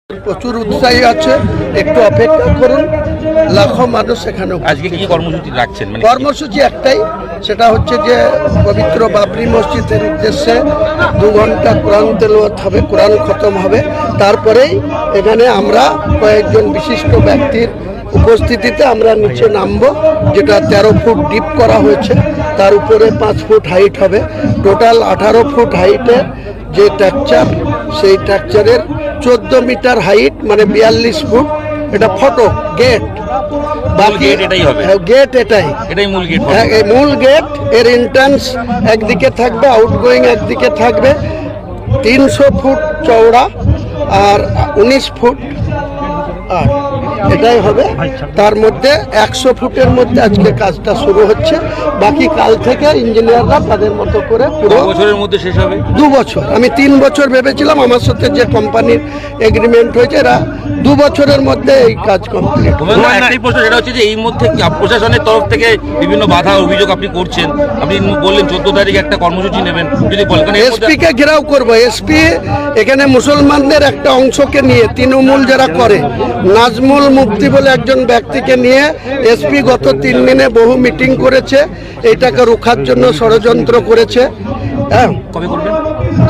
প্রচুর উৎসাহী আছে, একটু অপেক্ষা করুন। লাখো মানুষ এখানে। আজকে কি কর্মসূচি রাখছেন? কর্মসূচি একটাই, সেটা হচ্ছে যে পবিত্র বাবরি মসজিদের উদ্দেশ্যে 2 ঘন্টা কোরআন তেলাওয়াত হবে, কোরআন খতম হবে। তারপরেই এখানে আমরা কয়েকজন বিশিষ্ট ব্যক্তির উপস্থিতিতে আমরা নিচে নামবো, যেটা 13 ফুট ডিপ করা হয়েছে, তার উপরে 5 ফুট হাইট হবে। টোটাল 18 ফুট হাইটের যে স্ট্রাকচার, সেই স্ট্রাকচারের 14 মিটার হাইট, মানে 42 ফুট। এটা ফটো গেট, বাকি এটাই হবে, গেট এটাই মূল গেট। এই মূল গেট, এর এন্ট্রান্স একদিকে থাকবে, আউটগোয়িং একদিকে থাকবে। 300 ফুট চওড়া আর 19 ফুট, আর এটাই হবে। তার মধ্যে 100 ফুটের মধ্যে আজকে কাজটা শুরু হচ্ছে। বাকি কাল থেকে ইঞ্জিনিয়াররা তাদের মতো করে পুরো বছরের মধ্যে শেষ হবে। 2 বছর, আমি 3 বছর ভেবেছিলাম। আমার সাথে যে কোম্পানির এগ্রিমেন্ট হয়েছে, এরা 2 বছরের মধ্যে এই কাজ কমপ্লিট। একটাই প্রশ্ন, সেটা হচ্ছে যে এই মধ্যে প্রশাসনের তরফ থেকে বিভিন্ন বাধা অভিযোগ আপনি করছেন। আপনি বললেন 14 তারিখে একটা কর্মসূচি নেবেন, যদি বলেন। এসপি কে ঘেরাও করবো। এসপি এখানে মুসলমানদের একটা অংশকে নিয়ে, তৃণমূল যারা করে, নাজমুল মুফতি বলে একজন ব্যক্তিকে নিয়ে এসপি গত 3 দিনে বহু মিটিং করেছে, এটাকে রোখার জন্য ষড়যন্ত্র করেছে। হ্যাঁ, কবে করবেন?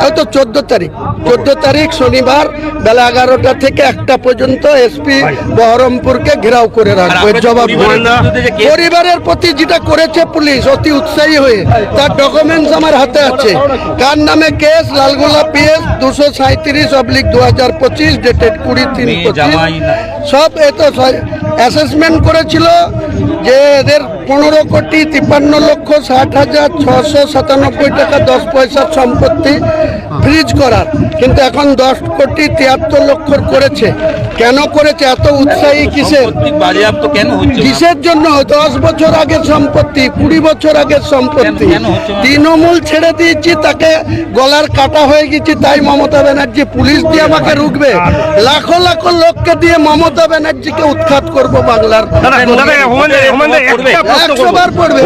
হয়তো 14 তারিখ শনিবার বেলা 11টা থেকে 1টা পর্যন্ত এসপি বহরমপুরকে ঘেরাও করে রাখবে। জবাব পরিবারের প্রতি যেটা করেছে পুলিশ অতি উৎসাহী হয়ে, তার ডকুমেন্টস আমার হাতে আছে। কার নামে কেস? Lalgola PS 237/2025, dated 20/3/25। সব এত অ্যাসেসমেন্ট করেছিল যে এদের 15,53,60,697 টাকা 10 পয়সার সম্পত্তি ফ্রিজ করার, কিন্তু এখন 10,73,00,000 করেছে। কেন করেছে? এত উৎসাহী কিসের? কিসের জন্য? 10 বছর আগের সম্পত্তি, 20 বছর আগের সম্পত্তি। তৃণমূল ছেড়ে দিয়েছি, তাকে গলার কাটা হয়ে গেছি, তাই মমতা ব্যানার্জি পুলিশ দিয়ে আমাকে রুখবে। লাখো লাখো লোককে দিয়ে মমতা ব্যানার্জিকে উৎখাত করবো বাংলার। 100 বার পড়বে।